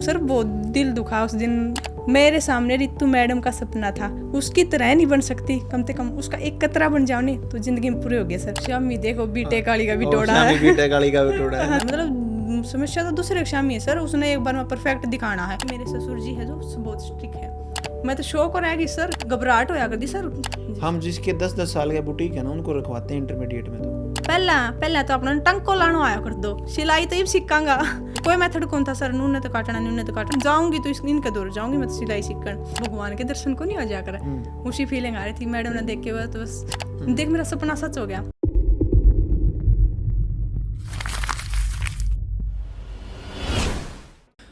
Sir बहुत दिल दुखा उस दिन। मेरे सामने रितु मैडम का सपना था, उसकी तरह नहीं बन सकती, कम से कम उसका एक कतरा बन जाओ नहीं तो जिंदगी में पूरे हो गया सर। शामी देखो बीटेक वाली का बिटोड़ा है, बीटेक वाली का बिटोड़ा है। मतलब समस्या तो दूसरे शामी है सर, उसने एक बार में परफेक्ट दिखाना है। मेरे ससुर जी है जो बहुत स्ट्रिक्ट है, मैं तो शौक हो रहा है कि सर घबराहट होया करती सर। हम जिसके 10-10 साल के बुटीक है ना उनको रखवाते हैं इंटरमीडिएट में। तो पहला तो अपना टंको लानो आया कर दो, सिलाई तो ही सीखांगा। कोई मेथड कौन था सर, नूने तो काटना जाऊंगी तो इनके दौर जाऊंगी मैं तो सिलाई सीखकर। भगवान के दर्शन को नहीं हो जा कर उसी फीलिंग आ रही थी मैडम ने देख के बाद, तो बस देख मेरा सपना सच हो गया।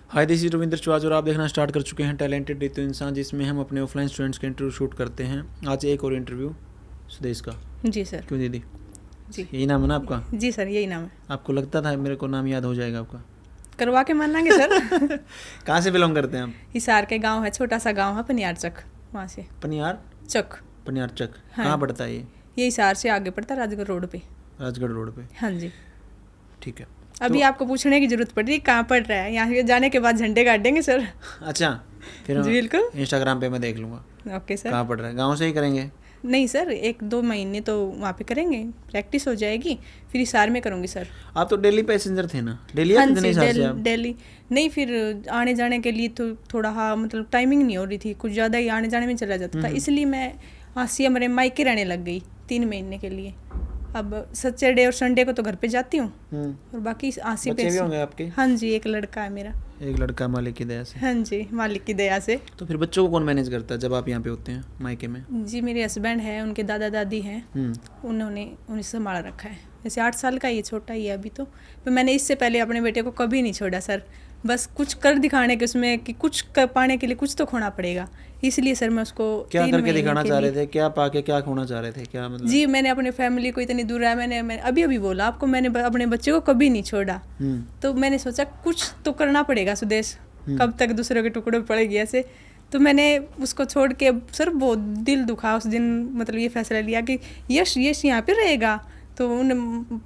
हाय, दिस इज रविंद्र चौहान और आप देखना स्टार्ट कर चुके हैं टैलेंटेड रितु इंसान, जिसमें हम अपने ऑफलाइन स्टूडेंट्स के इंटरव्यू शूट करते हैं। आज एक और इंटरव्यू सुदेश का। जी सर। क्यों दीदी? जी यही नाम है ना आपका? जी सर यही नाम है। आपको लगता था मेरे को नाम याद हो जाएगा आपका? करवा के मान लेंगे सर। कहाँ से बिलोंग करते हैं आप? हिसार के गांव है, छोटा सा गांव है पनियार चक, वहाँ से। पनियार चक? पनियार चक। हाँ। कहाँ पड़ता है ये? हिसार से आगे पड़ता है, राजगढ़ रोड पे। राजगढ़ रोड पे? हाँ जी। ठीक है। अभी आपको पूछने की जरूरत पड़ रही है कहाँ पड़ रहा है, यहाँ जाने के बाद झंडे गाड़ देंगे सर। अच्छा, फिर जी बिल्कुल, इंस्टाग्राम पे मैं देख लूँगा। Okay sir. कहाँ पड़ रहा है? गाँव से ही करेंगे? नहीं सर, 1-2 महीने तो वहाँ पे करेंगे, प्रैक्टिस हो जाएगी, फिर हिसार में करूँगी सर। आप तो डेली पैसेंजर थे ना? डेली हाँ आते थे जी, हिसार से आप? डेली नहीं, फिर आने जाने के लिए तो थोड़ा हाँ मतलब टाइमिंग नहीं हो रही थी, कुछ ज़्यादा ही आने जाने में चला जाता था, इसलिए मैं आसिया हमारे मायके रहने लग गई 3 महीने के लिए। अब सैटरडे और संडे को तो घर पे जाती हूँ और बाकी आसी बच्चे पे। भी होंगे आपके? हाँ जी, एक लड़का है मेरा। एक लड़का मालिक की दया से? हाँ जी, मालिक की दया से। तो फिर बच्चों को कौन मैनेज करता है जब आप यहाँ पे होते हैं मायके में? जी मेरे हस्बैंड है, उनके दादा दादी हैं, उन्होंने उन्हें संभाल रखा है। जैसे 8 साल का, ये छोटा ही है अभी तो मैंने इससे पहले अपने बेटे को कभी नहीं छोड़ा सर। बस कुछ कर दिखाने के उसमें कि कुछ कर पाने के लिए कुछ तो खोना पड़ेगा, इसलिए सर मैं उसको क्या करके दिखाना चाह रहे थे? क्या पाके क्या खोना चाह रहे थे? क्या मतलब? जी मैंने अपने फैमिली को इतनी दूर है, मैंने अभी बोला आपको, मैंने अपने बच्चे को कभी नहीं छोड़ा। तो मैंने सोचा कुछ तो करना पड़ेगा सुदेश, कब तक दूसरों के टुकड़े पड़ेगी ऐसे। तो मैंने उसको छोड़ के सर बहुत दिल दुखा उस दिन, मतलब ये फैसला लिया कि यश यहाँ पे रहेगा। तो उन्हें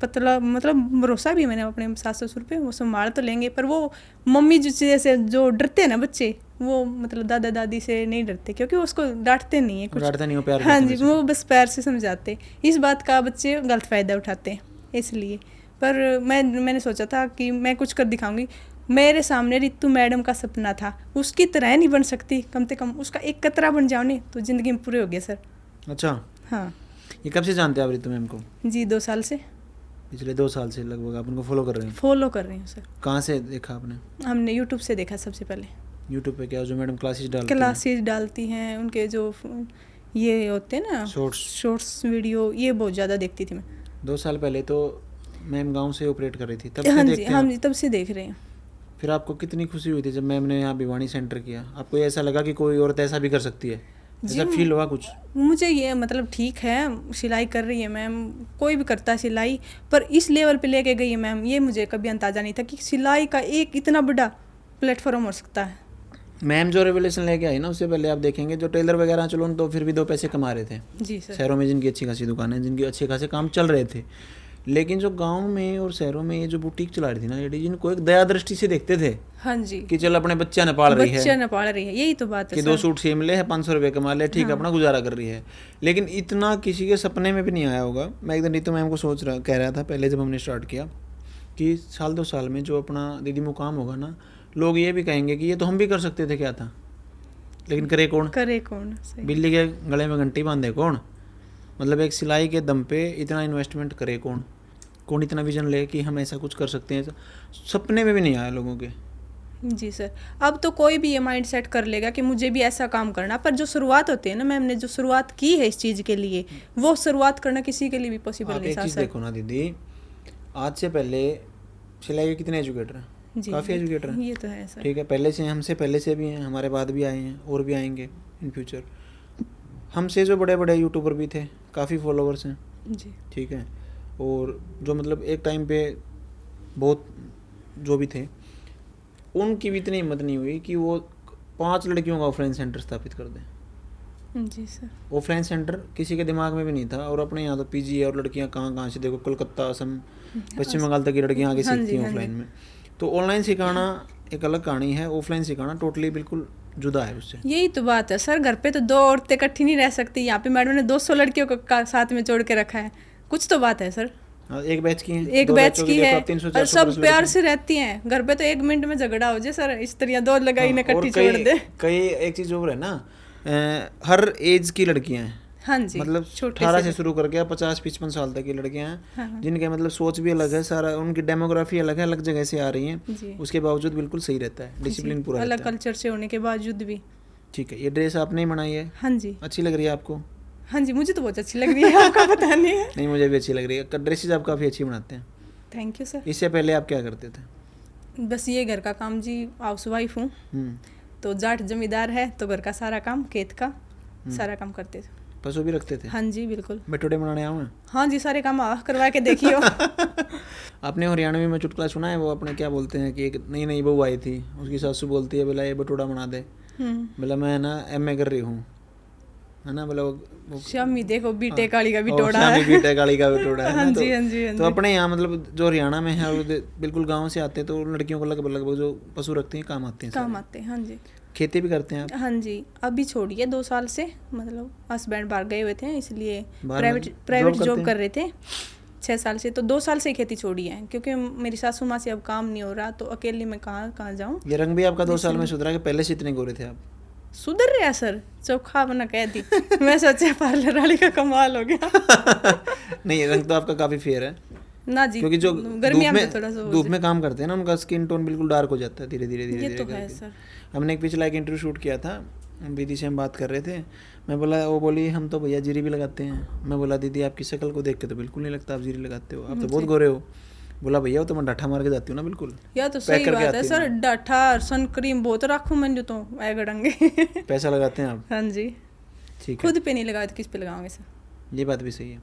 मतलब भरोसा भी मैंने अपने सास ससुर पे, वो संभाल तो लेंगे, पर वो मम्मी जैसे जो डरते हैं ना बच्चे, वो मतलब दादा दादी से नहीं डरते, क्योंकि वो उसको डांटते नहीं है कुछ। डांटते नहीं हो, प्यार हाँ जी, वो बस प्यार से समझाते। इस बात का बच्चे गलत फ़ायदा उठाते हैं इसलिए। पर मैंने सोचा था कि मैं कुछ कर दिखाऊंगी। मेरे सामने रितु मैडम का सपना था, उसकी तरह नहीं बन सकती, कम से कम उसका एक कतरा बन जाओ नहीं तो ज़िंदगी में पूरे हो गया सर। अच्छा, हाँ। ये कब से जानते हैं आप रितु मैम को? जी 2 साल से। पिछले 2 साल से लगभग आप उनको फॉलो कर रहे हैं? फॉलो कर रही हूँ सर। कहाँ से देखा आपने? हमने यूट्यूब से देखा सबसे पहले। यूट्यूब पे क्या, जो मैडम क्लासेस डालती हैं, उनके जो ये होते हैं ना शॉर्ट्स वीडियो, ये बहुत ज़्यादा देखती थी मैं। 2 साल पहले तो मैम गांव से ऑपरेट कर रही थी, तब हाँ से जी, हम तब से देख रहे हैं। फिर आपको कितनी खुशी हुई थी जब मैम ने यहाँ भिवानी सेंटर किया? आपको ऐसा लगा कि कोई औरत ऐसा भी कर सकती है? ऐसा फील हुआ कुछ? मुझे ये मतलब ठीक है, सिलाई कर रही है मैम, कोई भी करता है सिलाई, पर इस लेवल पे लेके गई है मैम, ये मुझे कभी अंदाजा नहीं था कि सिलाई का एक इतना बड़ा प्लेटफॉर्म हो सकता है। मैम जो रेवोल्यूशन लेके आई ना, उससे पहले आप देखेंगे जो टेलर वगैरह चलो तो फिर भी 2 पैसे कमा रहे थे। जी सर। शहरों में जिनकी अच्छी खासी दुकानें हैं, जिनके अच्छे खासे काम चल रहे थे, लेकिन जो गांव में और शहरों में ये जो बुटीक चला रही थी ना लेडीज, इनको एक दया दृष्टि से देखते थे। हाँ जी, कि चल अपने बच्चा न पाल रही है, यही तो बात है कि 2 सूट सिम ले है, 500 रुपये कमा ले, ठीक है, अपना गुजारा कर रही है। लेकिन इतना किसी के सपने में भी नहीं आया होगा। मैं एक दिन रितु मैम को कह रहा था पहले जब हमने स्टार्ट किया कि 1-2 साल में जो अपना दीदी मुकाम होगा ना, लोग ये भी कहेंगे कि ये तो हम भी कर सकते थे, क्या था, लेकिन करे कौन? बिल्ली के गले में घंटी बांधे कौन? मतलब एक सिलाई के दम पे इतना इन्वेस्टमेंट करे कौन इतना विजन ले कि हम ऐसा कुछ कर सकते हैं? सपने में भी नहीं आया लोगों के। जी सर, अब तो कोई भी ये माइंड सेट कर लेगा कि मुझे भी ऐसा काम करना, पर जो शुरुआत होती है ना, मैम ने जो शुरुआत की है इस चीज़ के लिए, वो शुरुआत करना किसी के लिए भी पॉसिबल नहीं था सर। देखो ना दीदी, आज से पहले सिलाई के कितने एजुकेटर हैं? काफ़ी एजुकेटर हैं, ये तो है सर। ठीक है, हमसे पहले से भी हैं, हमारे बाद भी आए हैं और भी आएंगे इन फ्यूचर। हमसे जो बड़े बड़े यूट्यूबर भी थे, काफ़ी फॉलोवर्स हैं जी, ठीक है, और जो मतलब एक टाइम पे बहुत जो भी थे, उनकी भी इतनी हिम्मत नहीं हुई कि वो 5 लड़कियों का ऑफलाइन सेंटर स्थापित कर दें। जी सर। ऑफलाइन सेंटर किसी के दिमाग में भी नहीं था, और अपने यहाँ तो पीजी है, और लड़कियाँ कहाँ से देखो, कोलकाता, असम, पश्चिम बंगाल तक की लड़कियाँ आगे सीखती हैं ऑफलाइन में। तो ऑनलाइन सिखाना एक अलग कहानी है, ऑफलाइन सिखाना टोटली बिल्कुल जुदा है उससे। यही तो बात है सर, घर पे तो 2 औरतें इकट्ठी नहीं रह सकती, यहाँ पे मैडम ने 200 लड़कियों को साथ में जोड़ के रखा है, कुछ तो बात है सर। हाँ, एक बैच की है, एक 2 बैच बैचों की देखो है आप 300 और 400 सब प्लस प्यार लड़के से रहती हैं। घर पे तो 1 मिनट में झगड़ा हो जाए सर, स्त्रियां 2 लगाई हैं। इकट्ठी और छोड़ दे। कई एक चीज़ और है ना, हर एज की लड़कियां हैं, हाँ जी, मतलब छोटे 18 से शुरू करके 50-55 साल तक की लड़कियां हैं, हाँ। जिनके मतलब सोच भी अलग है, सारा उनकी डेमोग्राफी अलग है, अलग जगह से आ रही हैं, जी। उसके बावजूद बिल्कुल सही रहता है, डिसिप्लिन पूरा अलग रहता है। कल्चर से होने के बावजूद भी। ठीक है, ये ड्रेस आपने ही बनाई है, हाँ जी, अच्छी लग रही है आपको? हाँ जी, मुझे तो बहुत अच्छी लग रही है, आपका पता नहीं है। नहीं, मुझे भी अच्छी लग रही है, ड्रेसेस आप काफ़ी अच्छी बनाते हैं। Thank you sir. इससे पहले आप क्या करते थे? बस ये घर का काम जी, हाउस वाइफ हूँ, तो जाट जमींदार है तो घर का सारा काम, खेत का सारा काम करते थे। पशु भी रखते थे? हाँ जी बिल्कुल। बटोड़े बनाने आऊँ? हाँ जी, सारे काम करवा के देखियो। आपने हरियाणवी में चुटकुला सुना है, वो अपने क्या बोलते हैं कि एक नई नई बहू आई थी, उसकी सासू बोलती है बोला ये बटोड़ा बना दे, बोला मैं ना MA कर रही हूँ, है ना, बोला वो शामी देखो बीटे काली का और बिटोड़ा शामी है। बीटे काली का बिटोड़ा है हाँ ना। जी, हाँ जी, हाँ तो जी। अपने यहाँ मतलब जो हरियाणा में है वो बिल्कुल गाँव से आते हैं, तो लड़कियों को लगभग लगभग जो पशु रखते हैं काम आते हैं काम सारे। आते हैं, हाँ जी। खेती भी करते हैं आप? हाँ जी, अभी छोड़िए 2 साल से, मतलब हस्बैंड बाहर गए हुए थे इसलिए बाहर प्राइवेट जॉब जॉब कर रहे थे 6 साल से, तो 2 साल से ही खेती छोड़ी है, क्योंकि मेरी सासू माँ से अब काम नहीं हो रहा, तो अकेले मैं कहाँ जाऊँ। ये रंग भी आपका 2 साल में सुधरा कि पहले से इतने गोरे थे आप? सुधर रहा सर, चोखा बना कह दी। मैं सोचा पार्लर वाली का कमाल हो गया। नहीं, रंग तो आपका काफ़ी फेयर है, ना जी, क्योंकि जो गर्मियाँ में थोड़ा सा धूप में काम करते हैं ना, उनका स्किन टोन बिल्कुल डार्क हो जाता है धीरे धीरे ये धीरे तो धीरे है करके। सर। हमने एक पिछला एक इंटरव्यू शूट किया था, दीदी से हम बात कर रहे थे, मैं बोला, वो बोली हम तो भैया जीरी भी लगाते हैं। मैं बोला दीदी आपकी शक्ल को देख के तो बिल्कुल नहीं लगता आप जीरी लगाते हो, आप तो बहुत गोरे हो। बोला भैया वो तो मैं डाठा मार के जाती हूँ ना, बिल्कुल या तो सही बात है सर, डाठा सन क्रीम बहुत रखूँ मैं, जो तो आए गड़ंगे। पैसा लगाते हैं आप? हाँ जी, ठीक है, खुद पे नहीं लगाए तो किस पे लगाओगे सर। ये बात भी सही है।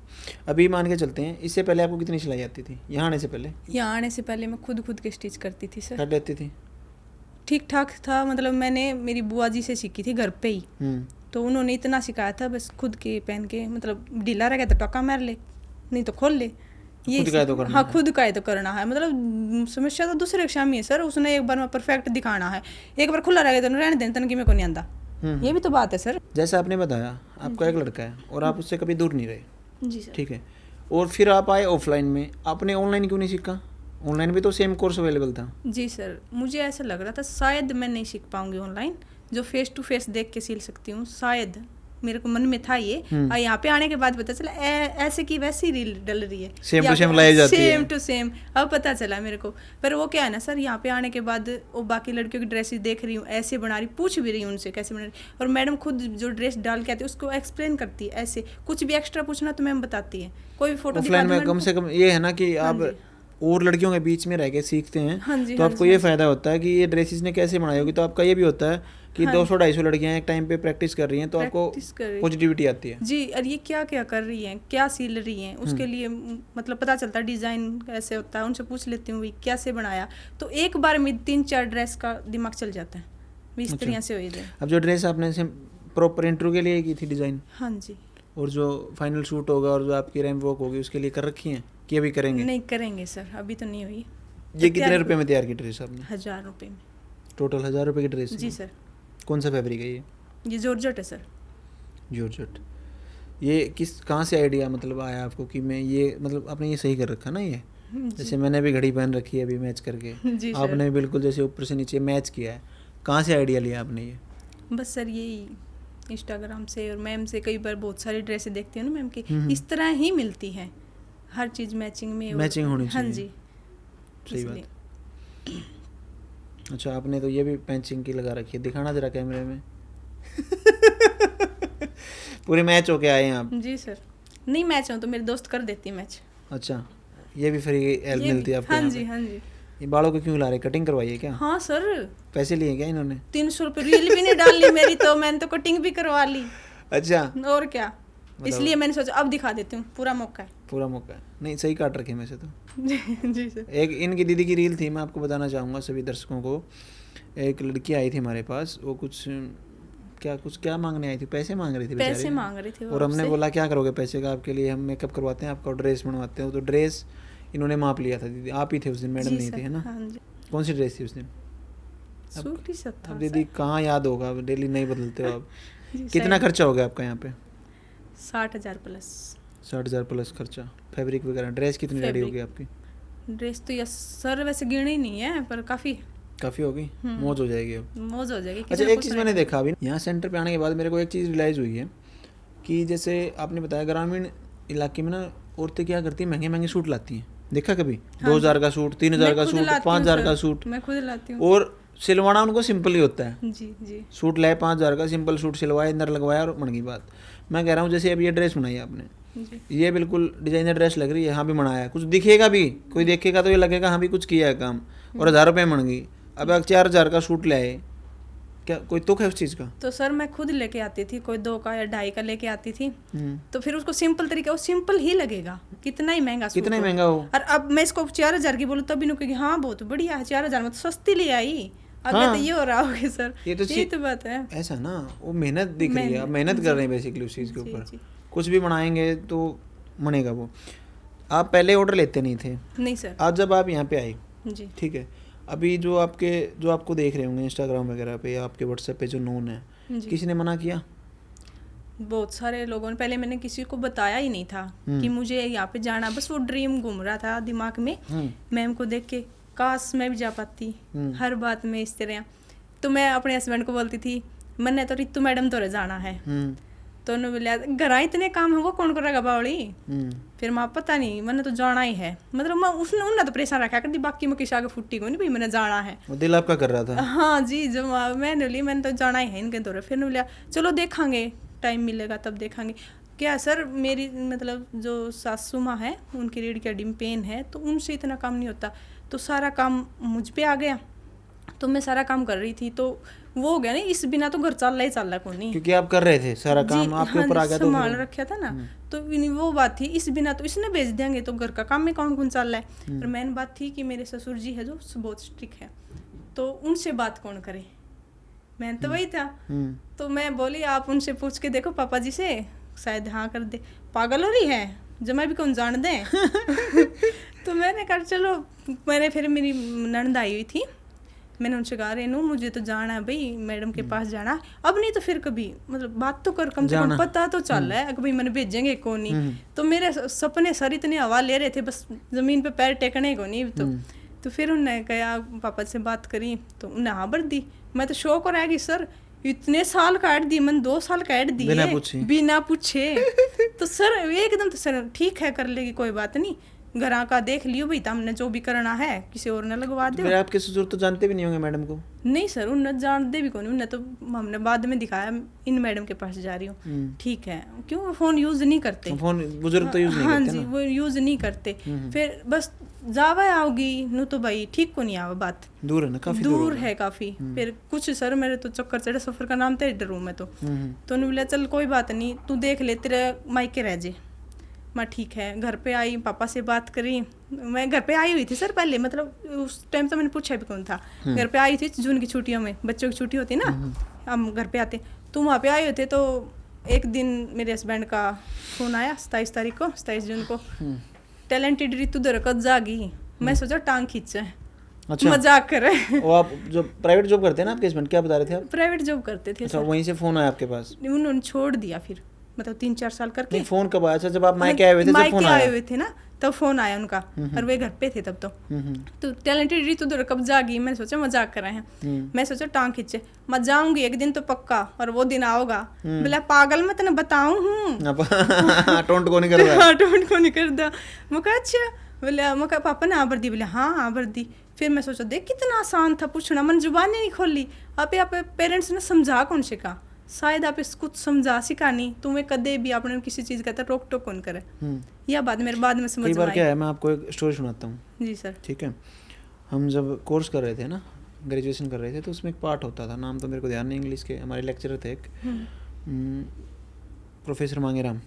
अभी मान के चलते हैं, इससे पहले आपको कितनी सिलाई आती थी यहाँ आने से पहले? यहाँ आने से पहले मैं खुद के स्टिच करती थी सर। कर लेती थी? ठीक ठाक था, मतलब मैंने मेरी बुआ जी से सीखी थी घर पे ही, तो उन्होंने इतना सिखाया था, बस खुद के पहन के, मतलब ढीला रह गया तो टोका मार ले, नहीं तो खोल ले, ये खुद का है तो करना हाँ है। खुद का है तो करना है, मतलब समस्या तो दूसरे के सामने है सर, उसने एक बार में परफेक्ट दिखाना है, एक बार खुला रह गया तो रहने देना, तन की मेरे को नहीं आंदा, ये भी तो बात है सर। जैसा आपने बताया आपका एक लड़का है और आप उससे कभी दूर नहीं रहे, जी सर। ठीक है, और फिर आप आए ऑफलाइन में, आपने ऑनलाइन क्यों नहीं सीखा? ऑनलाइन भी तो सेम कोर्स अवेलेबल था। जी सर, मुझे ऐसा लग रहा था शायद मैं नहीं सीख पाऊंगी ऑनलाइन, जो फेस टू फेस देख के सीख सकती हूँ, शायद मेरे को मन में था ये, और यहाँ पे आने के बाद पता चला ऐसे की वैसी रील डल रही है, सेम टू सेम लाइव जाती है, सेम टू सेम, अब पता चला मेरे को। पर वो क्या है ना सर, यहाँ पे आने के बाद वो बाकी लड़कियों की ड्रेसेस देख रही हूँ, ऐसे बना रही, पूछ भी रही हूँ उनसे कैसे बना रही, और मैडम खुद जो ड्रेस डाल के आती है उसको एक्सप्लेन करती है, ऐसे कुछ भी एक्स्ट्रा पूछना तो मैम बताती है, कोई भी फोटो ऑफलाइन में कम से कम ये है ना कि आप और लड़कियों के बीच में रह के सीखते हैं। हाँ जी, तो आपको ये फ़ायदा होता है कि ये ड्रेसेस ने कैसे बनाई होगी, तो आपका ये भी होता है कि 200-250 लड़कियां एक टाइम पे प्रैक्टिस कर रही हैं, तो आपको पॉजिटिविटी आती है जी, और ये क्या क्या कर रही हैं, क्या सिल रही हैं, उसके लिए मतलब पता चलता है, डिज़ाइन कैसे होता है, उनसे पूछ लेती हूँ कैसे बनाया, तो एक बार में 3-4 ड्रेस का दिमाग चल जाता है, 20 तरह से हो जाए। अब जो ड्रेस आपने प्रॉपर इंटरव्यू के लिए की थी डिज़ाइन, हाँ जी, और जो फाइनल शूट होगा और जो आपकी रैंप वॉक होगी उसके लिए कर रखी हैं कि अभी करेंगे? नहीं करेंगे सर, अभी तो नहीं हुई। ये कितने रुपए में तैयार की ड्रेस आपने? 1000 रुपये में। टोटल 1000 रुपये की ड्रेस? जी सर। कौन सा फैब्रिक है ये जॉर्जेट है सर। जॉर्जेट। ये कहाँ से आइडिया मतलब आया आपको कि मैं ये, मतलब आपने ये सही कर रखा ना, ये जैसे मैंने भी घड़ी पहन रखी है अभी मैच करके, आपने बिल्कुल जैसे ऊपर से नीचे मैच किया है, कहाँ से आइडिया लिया आपने ये? बस सर यही इंस्टाग्राम से और मैम से कई बार बहुत सारी ड्रेसें देखती हूँ ना मैम की, इस तरह ही मिलती हैं, हर चीज़ मैचिंग में, मैचिंग होनी चाहिए। हाँ जी, सही बात। अच्छा, आपने तो ये भी पैचिंग की लगा रखी है, दिखाना जरा कैमरे में। पूरे मैच होके आए हैं आप? जी सर। नहीं मैच हो तो मेरे दोस्त कर देती है मैच। अच्छा, ये भी फ्री हेल्प मिलती है आपको? हाँ जी, हाँ जी। ये बालों को क्यों ला रहे, कटिंग करवाई है क्या? हाँ सर। पैसे लिए क्या इन्होंने? 300 रुपये, रील भी नहीं डाली मेरी तो, मैंने तो कटिंग भी करवा ली। अच्छा, और क्या, इसलिए मैंने सोचा अब दिखा देती हूँ, पूरा मौका है। पूरा मौका है। नहीं सही काट रखे वैसे तो। जी सर। एक इनकी दीदी की रील थी, मैं आपको बताना चाहूँगा सभी दर्शकों को। एक लड़की आई थी हमारे पास, वो कुछ क्या मांगने आई थी, पैसे मांग रही थी, पैसे मांग रही थी। और हमने बोला क्या करोगे पैसे का, आपके लिए हम मेकअप करवाते हैं, आपका ड्रेस बनवाते हैं। तो ड्रेस इन्होंने माप लिया था दीदी, आप ही थे उस दिन, मैडम नहीं थे, है ना? हाँ जी। कौन सी ड्रेस थी उस दिन? सूट ही सब था अब दीदी कहाँ याद होगा, डेली नहीं बदलते हो आप। जी, कितना खर्चा हो गया आपका यहाँ पे? 60,000 प्लस। 60,000 प्लस खर्चा, फैब्रिक वगैरह। ड्रेस कितनी रेडी होगी आपकी? ड्रेस तो यस सर वैसे गिने ही नहीं है, पर काफ़ी होगी, मौज हो जाएगी अब। मौज हो जाएगी। अच्छा, एक चीज़ मैंने देखा अभी यहाँ सेंटर पे आने के बाद मेरे को एक चीज़ रियलाइज़ हुई है कि जैसे आपने बताया ग्रामीण इलाके में ना औरतें क्या करती हैं, महंगे महंगे सूट लाती हैं। देखा कभी? 2,000 का सूट, 3,000 का सूट, 5,000 का सूट। मैं खुद लाती हूँ। और सिलवाना उनको सिंपल ही होता है। जी जी। सूट लाए 5,000 का, सिंपल सूट सिलवाया, अंदर लगवाया और मन की बात। मैं कह रहा हूँ जैसे अब ये ड्रेस बनाई आपने, ये बिल्कुल डिजाइनर ड्रेस लग रही है, हाँ भी बनाया है, कुछ दिखेगा भी, कोई देखेगा तो ये लगेगा हाँ भी कुछ किया है काम, और 1,000 रुपये मन गई। अब 4,000 का सूट लाए, क्या कोई तुक है उस चीज़ का? तो सर मैं खुद लेके आती थी, कोई 2 का या 2.5 का लेके आती थी, तो फिर उसको सिंपल तरीका, वो सिंपल ही लगेगा, कितना ही महंगा सूट कितना ही महंगा हो। और अब मैं इसको 4,000 की बोलूँ तभी कहेगी हाँ बहुत बढ़िया है, 4,000 में तो सस्ती ले आई। अब हाँ, तो ये हो रहा होगा सर, ये तो बात है। ऐसा ना, वो मेहनत दिख रही है, आप मेहनत कर रहे हैं बेसिकली उस चीज़ के ऊपर। कुछ भी बनाएंगे तो बनेगा वो। आप पहले ऑर्डर लेते नहीं थे? नहीं सर। आज जब आप यहाँ पे आई, जी ठीक है, अभी जो आपको देख रहे होंगे इंस्टाग्राम वगैरह पे या आपके व्हाट्सएप पे जो नोन है, किसी ने मना किया? बहुत सारे लोगों ने, पहले मैंने किसी को बताया ही नहीं था कि मुझे यहाँ पे जाना, बस वो ड्रीम घूम रहा था दिमाग में। मैम को देख के काश मैं भी जा पाती, हर बात में इस तरह। तो मैं अपने हस्बैंड को बोलती थी मैंने तो रितु मैडम तो जाना है, तो उन्होंने बोला घर इतने काम है वो कौन करेगा बावड़ी। फिर माँ पता नहीं मैंने तो जाना ही है, मतलब मैं उसने उन्हें तो परेशान रखा कर दी, बाकी मैं किसी आगे फुट्टी को नहीं भाई मैंने जाना है। वो दिल आपका कर रहा था? हाँ जी, जो मैंने बोली मैंने तो जाना ही है इनके दौरे। फिर बोला चलो देखेंगे, टाइम मिलेगा तब देखेंगे। क्या सर मेरी मतलब जो सासू माँ है उनकी रीढ़ की हड्डी में पेन है, तो उनसे इतना काम नहीं होता, तो सारा काम मुझ पे आ गया, तो मैं सारा काम कर रही थी, तो वो हो गया नहीं, इस बिना तो घर चल रहा को नहीं, क्योंकि आप कर रहे थे सारा काम, आपके ऊपर आ गया तो संभाल रखा था ना, तो वो बात थी, इस बिना तो इसने भेज देंगे तो घर का काम में कौन कौन चल रहा है। पर मेन बात थी कि मेरे ससुर जी है जो बहुत स्ट्रिक्ट है, तो उनसे बात कौन करे, मैं तो वही था। तो मैं बोली आप उनसे पूछ के देखो पापा जी से, शायद हाँ कर दे, पागल हो रही है जमा भी कौन जान दे। तो मैंने कहा चलो, मैंने फिर मेरी ननद आई हुई थी, मैंने उनसे कहा रेनू मुझे तो जाना है भाई, मैडम के पास जाना है, अब नहीं तो फिर कभी मतलब बात तो कर, कम से कम पता तो चल रहा है कि भाई मैंने भेजेंगे कौन नहीं। तो मेरे सपने सर इतने हवा ले रहे थे, बस जमीन पे पैर टेकने को नहीं। तो फिर उन्होंने कहा पापा से बात करी, तो उन्हें हाँ भर दी। मैं तो शौक हो रहा है कि सर इतने साल काट दिए, मैंने 2 साल काट दिए बिना पूछे। तो सर एकदम, तो सर ठीक है कर लेगी कोई बात नहीं, घर का देख लियो भाई, हमने जो भी करना है किसी और ने लगवा दे। आपके ससुर तो जानते भी नहीं होंगे मैडम को? नहीं सर, उन्हें जानते भी कौन, उन्हें तो हमने बाद में दिखाया इन मैडम के पास जा रही हूँ, ठीक है, क्यों वो फोन यूज नहीं करते, फोन बुजुर्ग तो यूज नहीं करते। हाँ जी, वो यूज नहीं करते। फिर बस जावा आओगी नु तो भाई ठीक को नहीं आवा, बात दूर है ना, काफी दूर है काफी। फिर कुछ सर मेरे तो चक्कर चढ़े, सफर का नाम था इधर रूम में, तो उन्होंने बोला चल कोई बात नहीं तू देख ले, तेरे मायके रह जे। मैं ठीक है, घर पे आई, पापा से बात करी, मैं घर पे आई हुई थी सर पहले, मतलब उस टाइम तो मैंने पूछा भी कौन था, घर पे आई थी जून की छुट्टियों में, बच्चों की छुट्टी होती ना, हम घर पे आते, तो वहाँ पे आए हुए थे। तो एक दिन मेरे हस्बैंड का फोन आया 27 जून को, टैलेंटेड रितु दरकत जागी। मैं सोचा टांग खींचे, अच्छा मजाक कर रहे। वो आप जो प्राइवेट जॉब करते हैं ना आपके हस्बैंड, क्या बता रहे थे आप? प्राइवेट जॉब करते थे। अच्छा, वहीं से फोन आया आपके पास? उन्होंने छोड़ दिया फिर, मतलब 3-4 साल करके। नहीं, फोन कब आया? अच्छा, जब आप मायके आए हुए थे, जब फोन आया? आए हुए थे ना, तब फोन आया उनका, और वे घर पे थे तब। तो टैलेंटेड रितु तो कब जागी, मैंने सोचा मजाक कर रहे हैं, मैं सोचा टांग खींचे, मैं जाऊंगी एक दिन तो पक्का, और वो दिन आओगा। बोला पागल मैं तेने बताऊं हूँ, टोंट को नहीं कर रहा। टोंट को नहीं कर दा। मैं अच्छा, बोले मैं पापा ने हाँ भर दी, बोले हाँ भर दी। फिर मैं सोचा देख कितना आसान था पूछना, मन जुबान नहीं खोली। आप पेरेंट्स ने समझा कौन से का, शायद आप इसको कुछ समझा सिखा नहीं, तुम्हें कदे भी आपने किसी चीज़ का रोक टोक कौन करे, या बाद मेरे बाद में समझ में आई। कई बार क्या है, मैं आपको एक स्टोरी सुनाता हूँ। जी सर। ठीक है, हम जब कोर्स कर रहे थे ना, ग्रेजुएशन कर रहे थे, तो उसमें एक पार्ट होता था, नाम तो मेरे को ध्यान नहीं, इंग्लिश के हमारे लेक्चरर थे एक प्रोफेसर मांगेराम।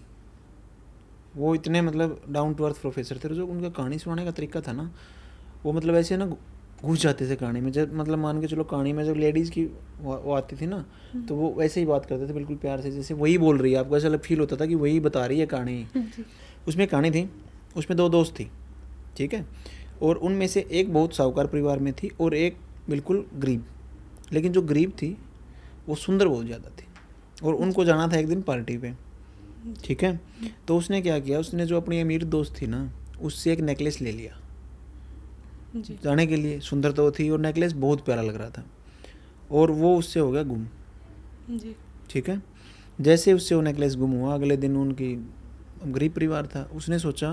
वो इतने मतलब डाउन टू अर्थ प्रोफेसर थे, जो उनका कहानी सुनाने का तरीका था ना, वो मतलब ऐसे ना घुस जाते थे कहानी में। जब मतलब मान के चलो कहानी में जब लेडीज़ की वो आती थी ना, तो वो वैसे ही बात करते थे बिल्कुल प्यार से, जैसे वही बोल रही है, आपको ऐसा फील होता था कि वही बता रही है कहानी। उसमें कहानी थी, उसमें 2 दोस्त थी, ठीक है, और उनमें से एक बहुत साहूकार परिवार में थी और एक बिल्कुल गरीब। लेकिन जो गरीब थी वो सुंदर बहुत ज़्यादा थी और उनको जाना था एक दिन पार्टी पे, ठीक है। तो उसने क्या किया, उसने जो अपनी अमीर दोस्त थी ना उससे एक नेकलेस ले लिया जी जाने के लिए। सुंदर तो थी और नेकलेस बहुत प्यारा लग रहा था और वो उससे हो गया गुम, जी ठीक है। जैसे उससे वो नेकलेस गुम हुआ, अगले दिन उनकी गरीब परिवार था, उसने सोचा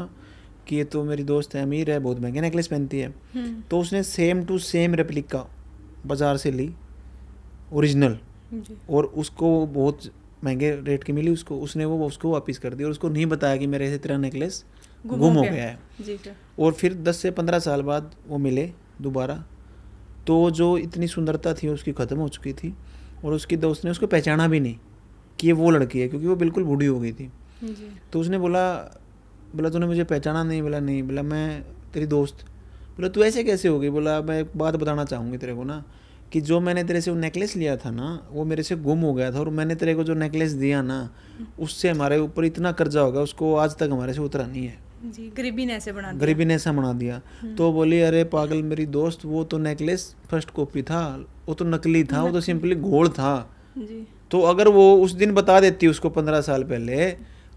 कि ये तो मेरी दोस्त है, अमीर है, बहुत महंगे नेकलेस पहनती है। तो उसने सेम टू सेम रेप्लिका बाज़ार से ली, ओरिजिनल, जी और उसको बहुत महंगे रेट की मिली उसको। उसने वो उसको वापस कर दी और उसको नहीं बताया कि मेरे से तेरा नेकलेस गुम हो गया है। जी सर। और फिर 10 से 15 साल बाद वो मिले दोबारा, तो जो इतनी सुंदरता थी उसकी ख़त्म हो चुकी थी और उसकी दोस्त ने उसको पहचाना भी नहीं कि ये वो लड़की है, क्योंकि वो बिल्कुल बूढ़ी हो गई थी। जी तो उसने बोला तूने मुझे पहचाना नहीं? बोला नहीं। बोला मैं तेरी दोस्त। बोला तू ऐसे कैसे हो गई? बोला मैं एक बात बताना चाहूँगी तेरे को ना, कि जो मैंने तेरे से वो नेकलेस लिया था ना वो मेरे से गुम हो गया था, और मैंने तेरे को जो नेकलेस दिया ना उससे हमारे ऊपर इतना कर्जा हो गया, उसको आज तक हमारे से उतरा नहीं है। जी गरीबी ने ऐसे बना दिया। गरीबी ने ऐसा बना दिया। तो बोली अरे पागल मेरी दोस्त, वो तो नेकलेस फर्स्ट कॉपी था, वो तो नकली था, वो तो सिंपली गोल्ड था। जी तो अगर वो उस दिन बता देती उसको 15 साल पहले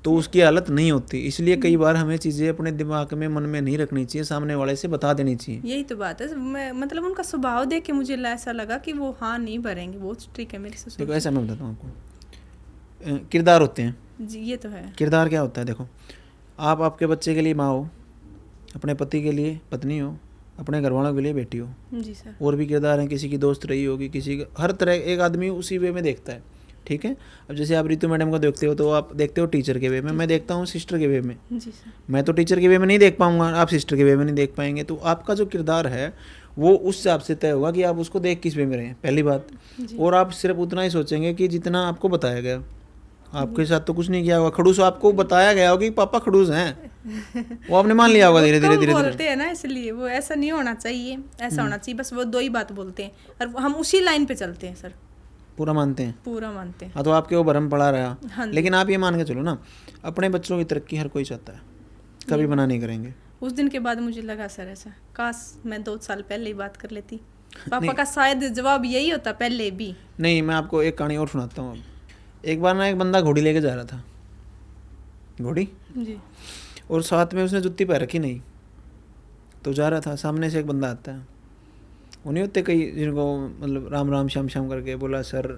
तो उसकी हालत नहीं होती। इसलिए कई बार हमें चीज़ें अपने दिमाग में, मन में नहीं रखनी चाहिए, सामने वाले से बता देनी चाहिए। यही तो बात है। मैं मतलब उनका स्वभाव देख के मुझे ऐसा लगा कि वो हाँ नहीं भरेंगे, वो ठीक है मेरे से। देखो ऐसा मैं बताता हूँ आपको, किरदार होते हैं। जी ये तो है। किरदार क्या होता है, देखो आप आपके बच्चे के लिए माँ हो, अपने पति के लिए पत्नी हो, अपने घर वालों के लिए बेटी हो। जी सर। और भी किरदार हैं, किसी की दोस्त रही होगी, किसी का, हर तरह एक आदमी उसी वे में देखता है, ठीक है। अब जैसे आप रितु मैडम को देखते हो तो आप देखते हो टीचर के वे में, मैं देखता हूँ सिस्टर के वे में। जी सर। मैं तो टीचर के वे में नहीं देख पाऊंगा, आप सिस्टर के वे में नहीं देख पाएंगे। तो आपका जो किरदार है वो उस हिसाब से तय होगा कि आप उसको देख किस वे में रहे हैं, पहली बात। और आप सिर्फ उतना ही सोचेंगे कि जितना आपको बताया गया। आपके साथ तो कुछ नहीं किया होगा, खड़ूस आपको बताया गया होगा कि पापा खड़ूस हैं, वो आपने मान लिया होगा धीरे धीरे धीरे धीरे। बोलते हैं ना, इसलिए वो ऐसा नहीं होना चाहिए, ऐसा होना चाहिए, बस वो दो ही बात बोलते हैं और हम उसी लाइन पे चलते हैं सर, पूरा मानते हैं। पूरा मानते हैं। हाँ, तो आपके वो भरम पड़ा रहा। हाँ जी। लेकिन आप ये मान के चलो ना, अपने बच्चों की तरक्की हर कोई चाहता है, कभी मना नहीं करेंगे। उस दिन के बाद मुझे लगा सर ऐसा, काश मैं 2 साल पहले ही बात कर लेती। पापा का शायद जवाब यही होता पहले भी। नहीं, मैं आपको एक कहानी और सुनाता हूँ। एक बार ना एक बंदा घोड़ी लेके जा रहा था, घोड़ी, जी और साथ में उसने जुत्ती पहन रखी नहीं, तो जा रहा था। सामने से एक बंदा आता है, वो नहीं होते कई जिनको मतलब राम राम श्याम श्याम करके, बोला सर,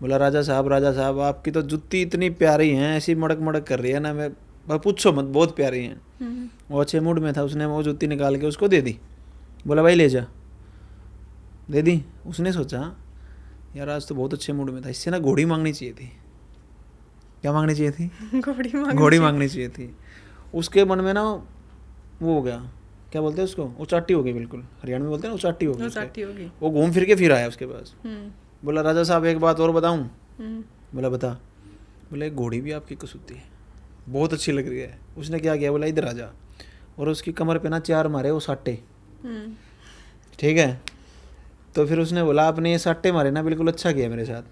बोला राजा साहब आपकी तो जुत्ती इतनी प्यारी है, ऐसी मड़क मड़क कर रही है ना, मैं पूछो मत, बहुत प्यारी हैं। वो अच्छे मूड में था, उसने वो जुत्ती निकाल के उसको दे दी। बोला भाई ले जा, दे दी। उसने सोचा यार आज तो बहुत अच्छे मूड में था, इससे ना घोड़ी मांगनी चाहिए थी। क्या मांगनी चाहिए थी? घोड़ी मांगनी चाहिए थी। उसके मन में ना वो हो गया, क्या बोलते हैं उसको, उचाटी हो गई, बिल्कुल हरियाणा में बोलते हैं ना, उचाटी हो गई उसके। वो घूम फिर के फिर आया उसके पास। बोला राजा साहब एक बात और बताऊं? बोला बता। बोले घोड़ी भी आपकी कसूती है, बहुत अच्छी लग रही है। उसने क्या किया, बोला इधर आ जा, और उसकी कमर पे ना 4 मारे वो साटे, ठीक है। तो फिर उसने बोला आपने ये साटे मारे ना, बिल्कुल अच्छा किया मेरे साथ।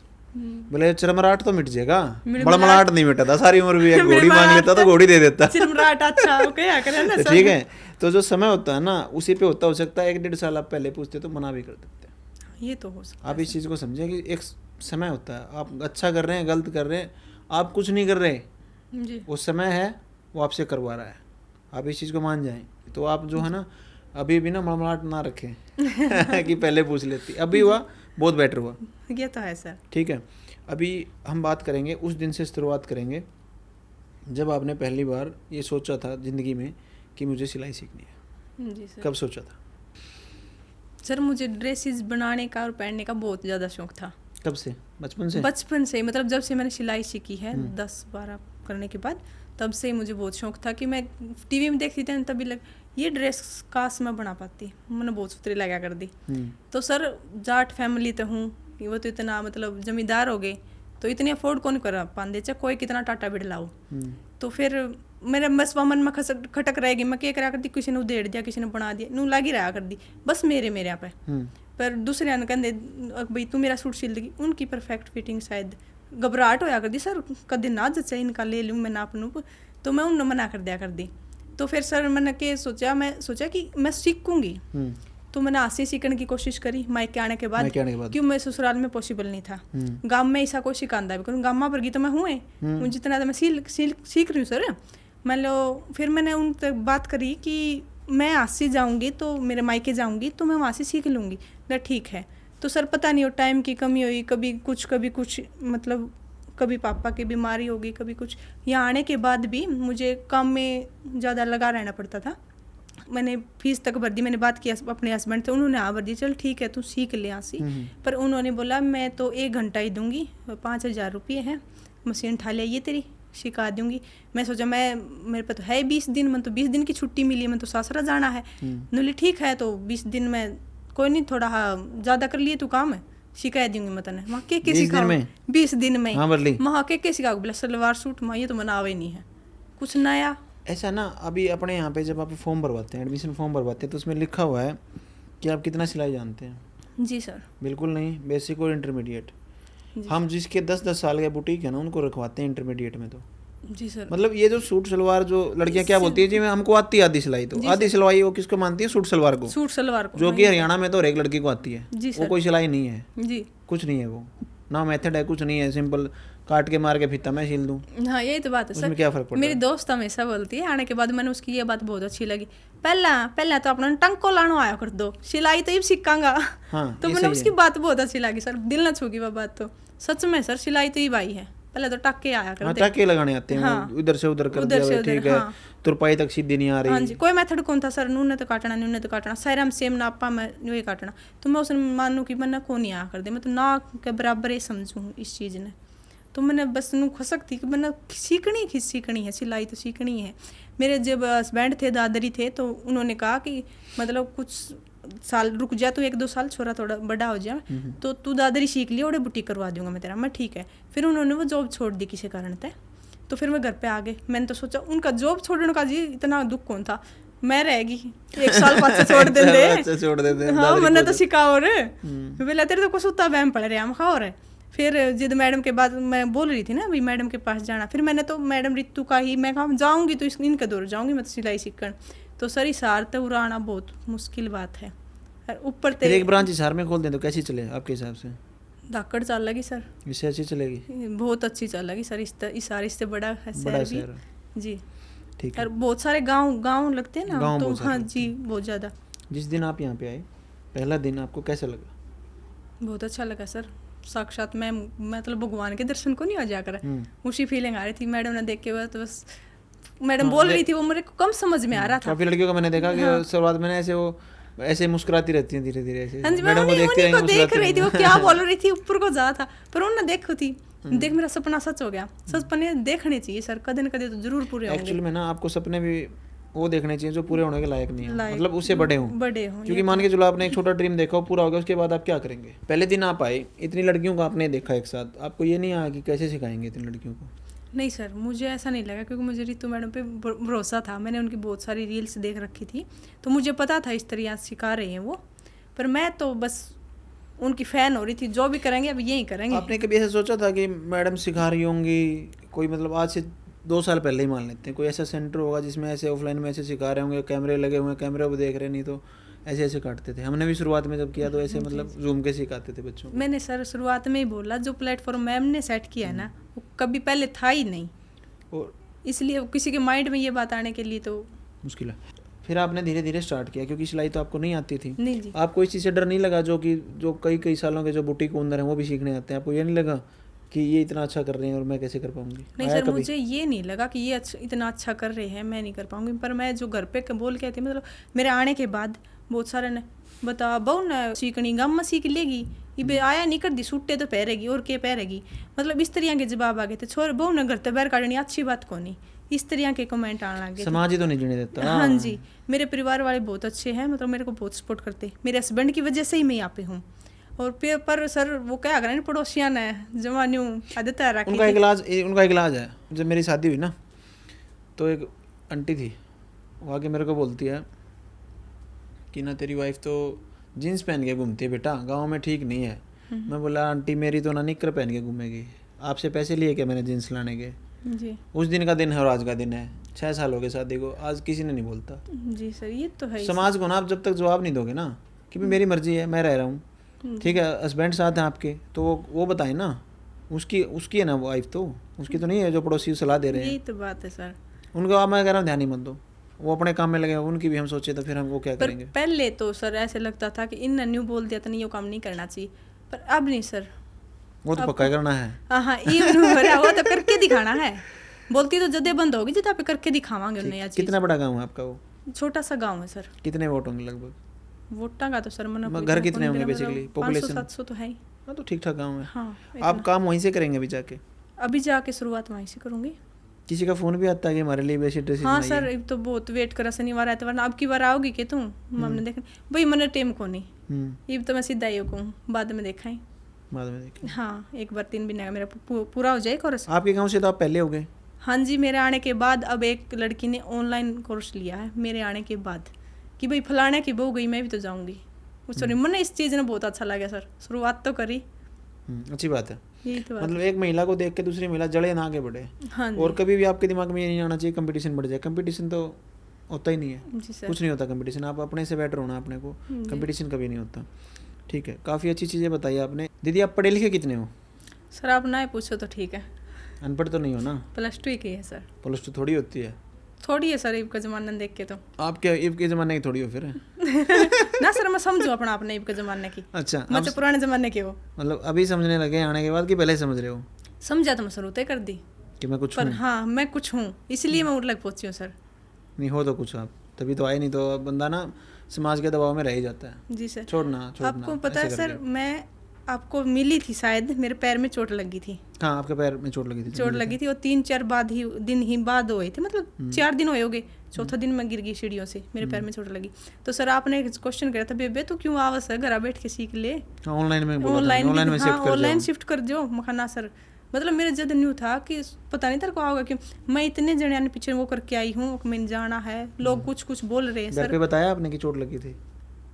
बोले चरमराहट तो मिट जाएगा, बड़मड़ाहट नहीं मिटा था, सारी उम्र भी एक घोड़ी मांग लेता तो घोड़ी दे देता। चिरमराहट अच्छा क्या करे ना, ठीक है। तो जो समय होता है ना उसी पे होता, हो सकता है 1-1.5 साल आप पहले पूछते तो मना भी कर देते। ये तो हो सकता है। आप इस चीज़ को समझें कि एक समय होता है, आप अच्छा कर रहे हैं, गलत कर रहे हैं, आप कुछ नहीं कर रहे जी। वो समय है, वो आपसे करवा रहा है, आप इस चीज़ को मान जाएं। तो आप जो है ना अभी भी ना मड़मड़ाहट ना रखें कि पहले पूछ लेती, अभी हुआ बहुत बेटर हुआ। ये तो है सर। ठीक है। अभी हम बात करेंगे उस दिन से शुरुआत करेंगे जब आपने पहली बार ये सोचा था ज़िंदगी में कि मुझे सिलाई सीखनी है। जी सर। कब सोचा था? सर मुझे ड्रेसेस बनाने का और पहनने का बहुत ज़्यादा शौक था। कब से? बचपन से? बचपन से, मतलब जब से मैंने सिलाई सीखी है 10-12 करने के बाद, तब से ही मुझे बहुत शौक था कि मैं टीवी में देखती थी तभी लग ये ड्रेस काश मैं बना पाती, मैंने बहुत सुथरी लगा कर दी। तो सर जाट फैमिली तो हूँ, वो तो इतना मतलब जमींदार हो गए तो इतनी अफोर्ड कौन कर पाते, चाहे कोई कितना टाटा बिड़लाओ। तो फिर मेरे बस मन में खटक रहेगी, मैं क्या करा करती, किसी ने उधेड़ दिया, किसी ने बना दिया, नू लगी रहा कर दी बस मेरे यहाँ पे। पर दूसरे ने कहते भाई तू मेरा सूट सिल देगी, उनकी परफेक्ट फिटिंग शायद घबराहट होया कर दी, सर कदे ना जचा इनका ले लूँ मैं नाप नूप, तो मैं उन्हें मना कर दिया कर दी। तो फिर सर मैंने के सोचा कि मैं सीखूंगी। तो मैंने आज से सीखने की कोशिश करी मायके आने के बाद, क्यों मैं ससुराल में पॉसिबल नहीं था। गांव में ऐसा कोई सिखांदा भी करूँ, गाँव पर गई तो मैं हूँ जितना तो मैं सीख रही हूँ सर। मान लो फिर मैंने उन तक बात करी कि मैं आज से जाऊँगी तो मेरे मायके जाऊँगी तो मैं वहाँ से सीख लूँगी। ना ठीक है। तो सर पता नहीं वो टाइम की कमी हुई, कभी कुछ मतलब कभी पापा की बीमारी होगी, कभी कुछ। यहाँ आने के बाद भी मुझे काम में ज़्यादा लगा रहना पड़ता था। मैंने फीस तक भर दी, मैंने बात किया अपने हस्बैंड से, उन्होंने हाँ भर दी, चल ठीक है तू सीख ले यहाँ से। पर उन्होंने बोला मैं तो 1 घंटा ही दूंगी, 5,000 रुपये है, मशीन उठा ले ये तेरी सिखा दूंगी। मैं सोचा मेरे पे तो है 20 दिन, मैं तो 20 दिन की छुट्टी मिली है, मैं तो सासरा जाना है। बोली ठीक है तो 20 दिन में कोई नहीं, थोड़ा ज़्यादा कर लिए तू काम है, सिखा दूंगी मैं तने। वहाँ के सिखाओ 20 दिन में वहाँ के सिखाओ, बोला सलवार सूट माँ ये तो मनावे ही नहीं है कुछ नया। ऐसा ना अभी अपने यहाँ पे जब आप फॉर्म भरवाते हैं, एडमिशन फॉर्म भरवाते हैं, तो उसमें लिखा हुआ है कि आप कितना सिलाई जानते हैं। जी सर। बिल्कुल नहीं, बेसिक और इंटरमीडिएट। हम जिसके 10-10 साल के बुटीक है ना उनको रखवाते हैं इंटरमीडिएट में। तो जी सर, मतलब ये जो सूट सलवार जो लड़कियां क्या बोलती है जी मैं हमको आती है आधी सिलाई, तो आधी सिलाई वो किसको मानती है? सूट सलवार को। जो कि हरियाणा में तो हर एक लड़की को आती है। वो कोई सिलाई नहीं है जी, कुछ नहीं है, वो ना मेथड है, कुछ नहीं है, सिंपल काट के मार के फीता मैं सिल दूं। हाँ यही तो बात है सर। क्या फर्क पड़ता है? मेरी दोस्त हमेशा बोलती है, आने के बाद मैंने उसकी ये बात बहुत अच्छी लगी, पहला तो अपना टंको लानो आया कर दो, सिलाई तो ये सीखांगा। हाँ, तो मैंने उसकी बात बहुत अच्छी लगी सर, दिल न छूगी वो बात। तो सच में सर सिलाई तो ही भाई है, पहले तो टाके आया कर। टाके लगाने आते हैं। हाँ, इधर से उधर कर दिया, ठीक है। तुरपाई तक सीधी नहीं आ रही। हाँ जी, कोई मेथड कौन था सर, नूने तो काटना, न्यूने तो काटना, सैरम सेम नापा मैं वही काटना। तो मैं उसने मानू कि मैंने को नहीं आया कर दे, मैं तो ना के बराबर ही समझूँ इस चीज़ ने। तो मैंने बस नू खसक थी कि मैंने सीखनी है, सिलाई तो सीखनी है। मेरे जब हस्बैंड थे, दादरी थे, तो उन्होंने कहा कि मतलब कुछ साल रुक जा, तो 1-2 साल छोरा थोड़ा बड़ा हो जाए तो तू दादरी सीख लिया और बुटीक करवा दूंगा मैं तेरा। मैं ठीक है। फिर उन्होंने वो जॉब छोड़ दी किसी कारण से, तो फिर मैं घर पे आ गई। मैंने तो सोचा उनका जॉब छोड़ने का जी इतना दुख कौन था, मैं रहेगी 1 साल बाद से छोड़ देते। हाँ मैंने तो सिखाओ रे, बोला तेरे तो कुछ उतना वहम पड़ रहा हम खाओ रे। फिर जिद मैडम के बाद मैं बोल रही थी ना अभी मैडम के पास जाना, फिर मैंने तो मैडम रितु का ही मैं कहा जाऊँगी तो इनके दूर जाऊँगी मैं तो सिलाई सीखकर। तो सर हिसार तो उड़ाना बहुत मुश्किल बात है। ऊपर फिर एक ब्रांच हिसार में खोल दें तो कैसी चले आपके हिसाब से? धाकड़ चल लगी सर, इससे अच्छी चलेगी? बहुत अच्छी चल लगी सर, हिसार इससे बड़ा है शहर जी। ठीक है। और बहुत सारे गांव लगते हैं ना, तो हाँ जी बहुत ज़्यादा। जिस दिन आप यहाँ पे आए पहला दिन आपको कैसा लगा? बहुत अच्छा लगा सर, साक्षात मैं मतलब भगवान के दर्शन को नहीं हो जाकर उसी फीलिंग आ रही थी। मैडम ने देख के बस मैडम बोल रही थी वो मेरे को कम समझ में आ रहा था। काफी लड़कियों का मैंने देखा कि शुरुआत में ऐसे मुस्कुराती रहती हैं धीरे धीरे ऐसे। हाँ जी, मैडम को देख रही थी वो क्या बोल रही थी, ऊपर को जा था पर उन्होंने देखो थी देख मेरा सपना सच हो गया। सपने देखने चाहिए सर, कदे न कदे तो जरूर पूरे होंगे। एक्चुअली में ना आपको सपने भी वो देखने चाहिए जो पूरे होने के लायक नहीं है, मतलब उससे बड़े हों। क्योंकि मान के चलो आपने एक छोटा ड्रीम देखा पूरा हो गया, उसके बाद आप क्या करेंगे? पहले दिन आप आए इतनी लड़कियों को आपने देखा एक साथ, आपको ये नहीं आया कि कैसे सिखाएंगे इतनी लड़कियों को? नहीं सर मुझे ऐसा नहीं लगा, क्योंकि मुझे रितु मैडम पे भरोसा था। मैंने उनकी बहुत सारी रील्स देख रखी थी, तो मुझे पता था इस तरह सिखा रहे हैं वो। पर मैं तो बस उनकी फ़ैन हो रही थी, जो भी करेंगे अब यही करेंगे। आपने कभी ऐसा सोचा था कि मैडम सिखा रही होंगी कोई, मतलब आज से 2 साल पहले ही मान लेते हैं, कोई ऐसा सेंटर होगा जिसमें ऐसे ऑफलाइन में ऐसे सिखा रहे होंगे, कैमरे लगे हुए हैं, कैमरे को देख रहे, नहीं तो ऐसे काटते थे। हमने भी शुरुआत में जब किया तो ऐसे मतलब जूम के सिखाते थे बच्चों को। मैंने सर शुरुआत में ही बोला जो प्लेटफॉर्म मैम ने सेट किया है ना वो कभी पहले था ही नहीं, और इसलिए किसी के माइंड में ये बात आने के लिए तो मुश्किल है। फिर आपने धीरे धीरे स्टार्ट किया, क्योंकि सिलाई तो आपको नहीं आती थी। नहीं जी। आपको इस चीज़ से डर नहीं लगा जो कई सालों के जो बुटीक ओनर हैं वो भी सीखने आते हैं, आपको ये नहीं लगा कि ये इतना अच्छा कर रहे हैं और मैं कैसे कर पाऊंगी? नहीं सर मुझे ये नहीं लगा कि ये इतना अच्छा कर रहे हैं मैं नहीं कर पाऊंगी। पर मैं जो घर पे बोल के आती, मतलब मेरे आने के बाद बहुत सारे ने बता बहु न सीखनी गम में सीख लेगी, ये आया नहीं कर दी सूटे तो पहरेगी और क्या पहरेगी, मतलब इस तरह के जवाब आ गए थे। छोर बहु न घर तो बाहर काटनी अच्छी बात को नहीं, इस तरह के कमेंट आने लगे। समाज ही तो नहीं जीने देता। हाँ जी, मेरे परिवार वाले बहुत अच्छे हैं, मतलब मेरे को बहुत सपोर्ट करते, मेरे हस्बैंड की वजह से ही मैं यहाँ पे हूँ। और पर सर वो क्या करें पड़ोसियाँ ने जमान्यू आदत है रखी। उनका एक इलाज है। जब मेरी शादी हुई ना तो एक आंटी थी वो आके मेरे को बोलती है कि ना तेरी वाइफ तो जीन्स पहन के घूमती है बेटा, गांव में ठीक नहीं है। मैं बोला आंटी मेरी तो ना निक्कर पहन के घूमेगी, आपसे पैसे लिए क्या मैंने जीन्स लाने के? जी। उस दिन का दिन है और आज का दिन है, 6 साल हो गए शादी को, आज किसी ने नहीं बोलता। जी सर, ये तो है ही समाज को ना आप जब तक जवाब नहीं दोगे ना कि भाई मेरी मर्जी है, मैं रह रहा हूँ, ठीक है, हस्बैंड साथ हैं आपके, तो वो बताए ना, उसकी है ना वाइफ, तो उसकी तो नहीं है जो पड़ोसी सलाह दे रहे यही हैं। तो बात है सर। उनको आप, मैं कह रहा हूँ ध्यान ही मत दो, वो अपने काम में लगे, उनकी भी हम सोचे तो फिर हम वो क्या पर करेंगे। पहले तो सर ऐसे लगता था कि इन न्यू बोल दिया तो नहीं, वो काम नहीं करना चाहिए, पर अब नहीं सर। वो तो पक्का करना है। हाँ, ये हो रहा, वो तो करके दिखाना है। बोलती तो जदे बंद होगी जितना पे करके दिखावांगे उन्हें या चीज। कितना बड़ा गाँव है आपका वो? छोटा सा गांव है सर। कितने वोट होंगे लगभग? वोटा का तो सर मना घर कितने होंगे बेसिकली पॉपुलेशन? 500-700 तो है ही। हाँ तो ठीक ठाक गाँव है। हाँ, आप काम वहीं से करेंगे अभी जाके? अभी जाके शुरुआत वहीं से करूंगी। किसी का फोन भी आता है कि हमारे लिए बेसिक ड्रेसेस हाँ सर, अब तो बहुत वेट करा, शनिवार आया अब की बार आओगी कि तुम हमने देखा भाई, मैंने टेम को नहीं, ये तो मैं सीधा ही कहूँ, बाद में देखा ही, बाद में देखें। हाँ, एक बार 3 महीने का मेरा पूरा हो जाए कोर्स। आपके गांव से तो आप पहले हो गए? हाँ जी, मेरे आने के बाद अब एक लड़की ने ऑनलाइन कोर्स लिया है मेरे आने के बाद, कि भाई फलाने की बहू गई, मैं भी तो जाऊँगी। सॉरी, मैंने इस चीज़ ने बहुत अच्छा लगा सर, शुरुआत तो करी। अच्छी बात है। यही तो बात मतलब एक महिला को देख के दूसरी महिला जड़े ना आगे बढ़े। हाँ जी। और कभी भी आपके दिमाग में ये नहीं आना चाहिए कंपटीशन बढ़ जाए। कंपटीशन तो होता ही नहीं है, जी सर। कुछ नहीं होता कंपटीशन। आप अपने से बेटर होना, अपने को कंपटीशन कभी नहीं होता। ठीक है, काफ़ी अच्छी चीज़ें बताई आपने। दीदी आप पढ़े लिखे कितने हो? सर आप ना ही पूछो तो ठीक है। अनपढ़ तो नहीं हो ना? +2 ही की है सर। +2 थोड़ी होती है? थोड़ी है सर, ईब का जमाना देख के तो। आप क्या ईब के ज़माने की थोड़ी हो फिर? ना सर, मैं समझू अपना अपने ईब के जमाने की। अच्छा, मैं तो पुराने जमाने की हो। मतलब अभी समझने लगे आने के बाद कि पहले समझ रहे हो? समझा तो मैं सर उतने कर दी कि मैं कुछ पर हूँ। हाँ, मैं कुछ हूँ, इसलिए मैं उठ पहुंची हूँ सर। नहीं हो तो कुछ आप, तभी तो आए, नहीं तो बंदा ना समाज के दबाव में रह ही जाता है। जी सर। छोड़ना आपको पता है सर, मैं आपको मिली थी शायद, मेरे पैर में चोट लगी थी। हाँ, आपके पैर में चोट लगी थी? चोट लगी थी और 3-4 दिन ही बाद हुए थे, मतलब 4 दिन हुए होंगे। चौथा दिन मैं गिर गई सीढ़ियों से, मेरे पैर में चोट लगी। तो सर आपने एक क्वेश्चन किया था, बेबे तू क्यों आवस है, घर बैठ के सीख ले। ऑनलाइन में ऑनलाइन शिफ्ट कर दो। मखाना सर, मतलब मेरे जद न्यू था कि पता नहीं तेरे को आओगे कि मैं इतने जने पीछे वो करके आई हूँ, मैंने जाना है, लोग कुछ कुछ बोल रहे हैं सर। घर पे बताया आपने कि चोट लगी थी?